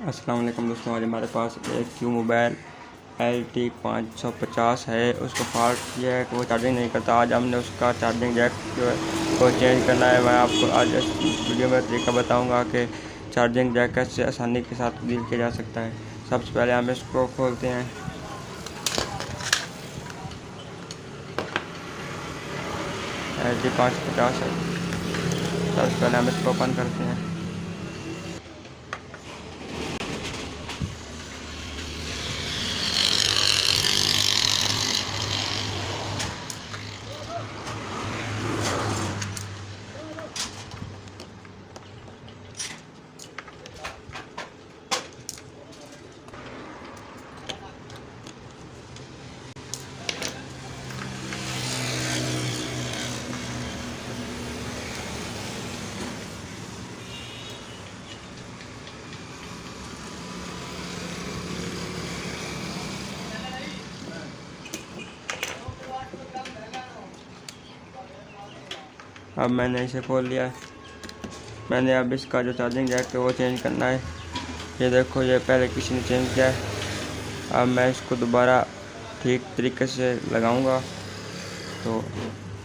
अस्सलाम वालेकुम दोस्तों, आज हमारे पास एक क्यू मोबाइल LT550 है। उसको फॉल्ट किया है कि वो चार्जिंग नहीं करता। आज हमने उसका चार्जिंग जैक जो है वो चेंज करना है। मैं आपको आज इस वीडियो में तरीका बताऊंगा कि चार्जिंग जैक कैसे आसानी के साथ तब्दील किया जा सकता है। सबसे पहले हम इसको खोलते हैं। LT550 है। सबसे पहले हम इसको ओपन करते हैं। अब मैंने इसे खोल लिया है। मैंने अब इसका जो चार्जिंग जैक है वो चेंज करना है। ये देखो, ये पहले किसी ने चेंज किया है। अब मैं इसको दोबारा ठीक तरीके से लगाऊंगा। तो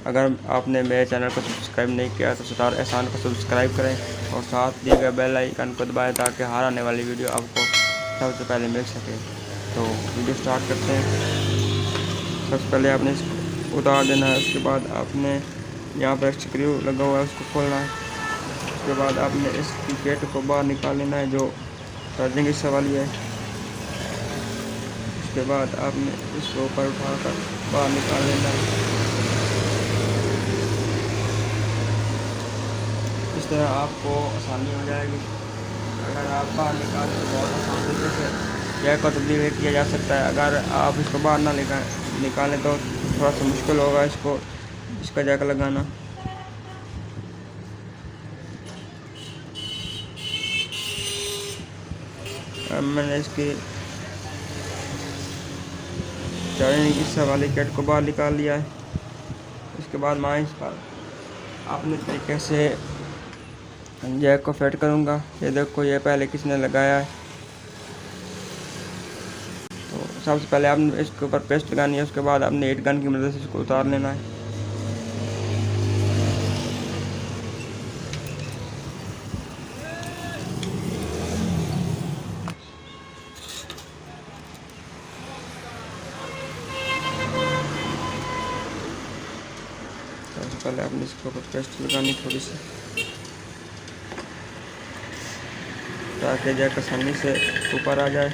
अगर आपने मेरे चैनल को सब्सक्राइब नहीं किया तो स्टार एहसान को सब्सक्राइब करें और साथ दिए गए बेल आइकन को दबाएं ताकि हर आने वाली वीडियो आपको सबसे पहले मिल सके। तो वीडियो स्टार्ट करते हैं। सबसे पहले आपने इसको उतार देना है। उसके बाद आपने यहाँ पर एक स्क्रू लगा हुआ है, उसको खोलना है। उसके बाद आपने इस गेट को बाहर निकाल लेना है जो चार्जिंग हिस्सा वाली है। उसके बाद आपने इसको ऊपर उठाकर बाहर निकाल लेना है। इस तरह आपको आसानी हो जाएगी। अगर आप बाहर निकालें तो बहुत आसान तरीके से जैक को तब्दील किया जा सकता है। अगर आप इसको बाहर ना निकालें तो थोड़ा सा मुश्किल होगा इसका जैक लगाना। अब मैंने इसकी चार्जिंग हिस्सा वाली किट को बाहर निकाल लिया है। इसके बाद मैं इस पर अपने तरीके से जैक को फिट करूँगा। ये देखो, ये पहले किसने लगाया है। तो सबसे पहले आपने इसके ऊपर पेस्ट लगानी है। उसके बाद आपने हीट गन की मदद से इसको उतार लेना है। सबसे पहले आपने इसके ऊपर पेस्ट लगानी थोड़ी सी, ताकि जैक आसानी से ऊपर आ जाए।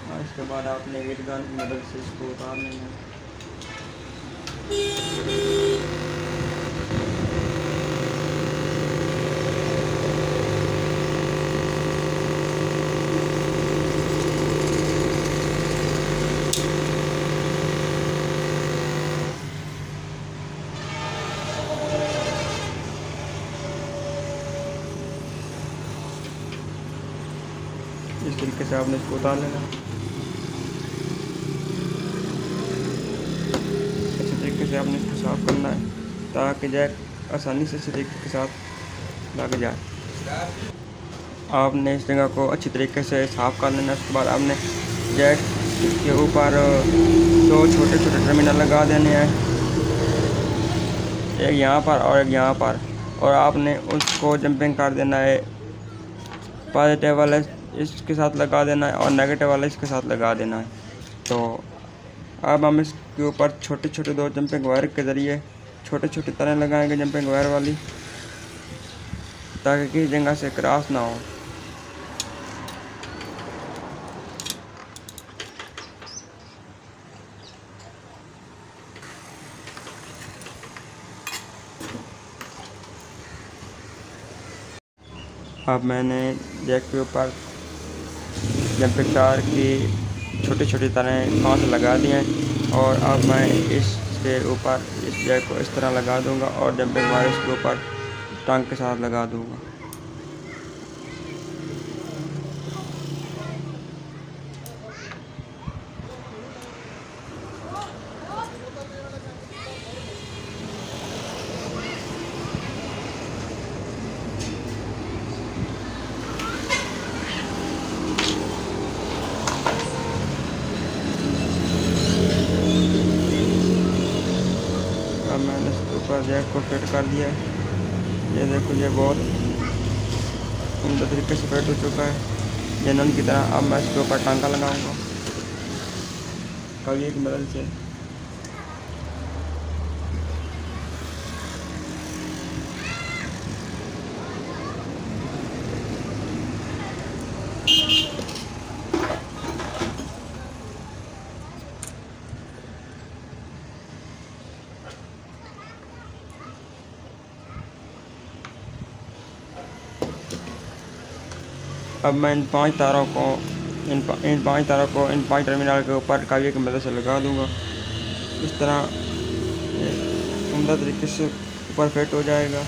और इसके बाद आपने हीट गन की मदद से इसको उतार लेना है। इस तरीके से आपने इसको उतार लेना। अच्छे तरीके से आपने इसको साफ करना है ताकि जैक आसानी से इस तरीके के साथ लग जाए। आपने इस जगह को अच्छी तरीके से साफ कर लेना। उसके बाद आपने जैक के ऊपर दो छोटे छोटे टर्मिनल लगा देने हैं, एक यहाँ पर और एक यहाँ पर। और आपने उसको जंपिंग कर देना है। पॉजिटिव वाला इसके साथ लगा देना है और नेगेटिव वाला इसके साथ लगा देना है। तो अब हम इसके ऊपर छोटे छोटे दो जंपिंग वायर के ज़रिए छोटे छोटे तारें लगाएंगे जंपिंग वायर वाली, ताकि किसी जगह से क्रॉस ना हो। अब मैंने जैक के ऊपर जंपिंग तार की छोटी छोटी तारें 5 लगा दी हैं। और अब मैं इसके ऊपर इस जैक को इस तरह लगा दूंगा और जंपिंग वायर इसके ऊपर टांग के साथ लगा दूंगा। जैक को फिट कर दिया। ये देखो ये बहुत उम्दा तरीके से फिट हो चुका है ये नन की तरह। अब मैं इसके ऊपर टांका लगाऊंगा कविये की मदद से। अब मैं इन पांच तारों को इन पांच टर्मिनल के ऊपर काविये की मदद से लगा दूंगा। इस तरह उम्दा तरीके से ऊपर फिट हो जाएगा।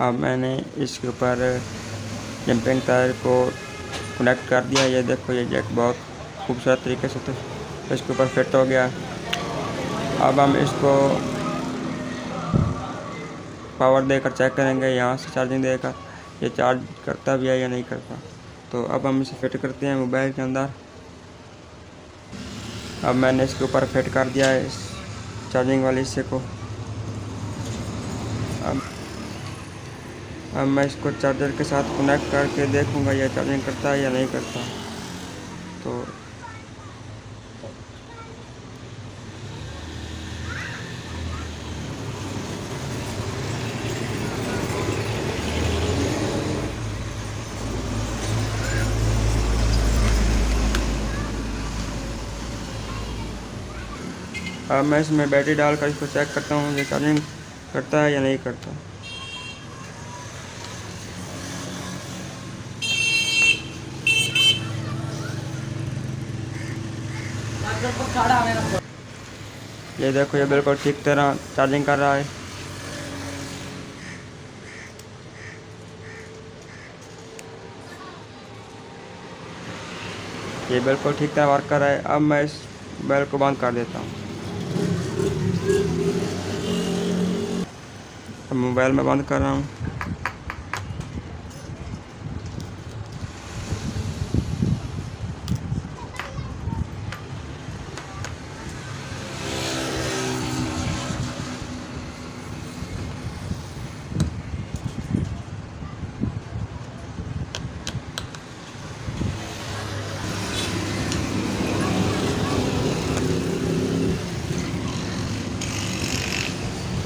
अब मैंने इसके ऊपर जंपिंग तार को कनेक्ट कर दिया। ये देखो ये जैक बहुत खूबसूरत तरीके से तो इसके ऊपर फिट हो गया। अब हम इसको पावर देकर चेक करेंगे, यहाँ से चार्जिंग देकर ये चार्ज करता भी है या नहीं करता। तो अब हम इसे फिट करते हैं मोबाइल के अंदर। अब मैंने इसके ऊपर फिट कर दिया है इस चार्जिंग वाले हिस्से को। अब मैं इसको चार्जर के साथ कनेक्ट करके देखूंगा यह चार्जिंग करता है या नहीं करता। तो अब मैं इसमें बैटरी डालकर इसको चेक करता हूँ ये चार्जिंग करता है या नहीं करता। ये देखो ये बिल्कुल ठीक तरह चार्जिंग कर रहा है। ये बिल्कुल ठीक तरह वर्क कर रहा है। अब मैं इस बेल को बंद कर देता हूँ। अब मोबाइल में बंद कर रहा हूँ।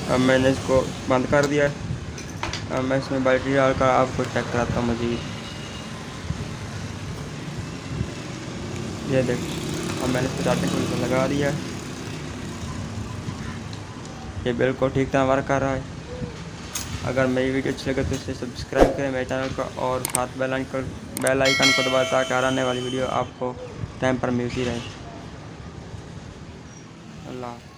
अब मैंने इसको बंद कर दिया। अब मैं इसमें बैटरी डालकर आपको चेक कराता हूँ मज़ीद। ये देखो अब मैंने इसको चार्जिंग को लगा दिया। ये बिल्कुल ठीक तरह वर्क कर रहा है। अगर मेरी वीडियो अच्छी लगे तो इसे सब्सक्राइब करें मेरे चैनल को और साथ बेल आइकन को दबाएं ताकि आने वाली वीडियो आपको टाइम पर मिलती रहे। अल्लाह।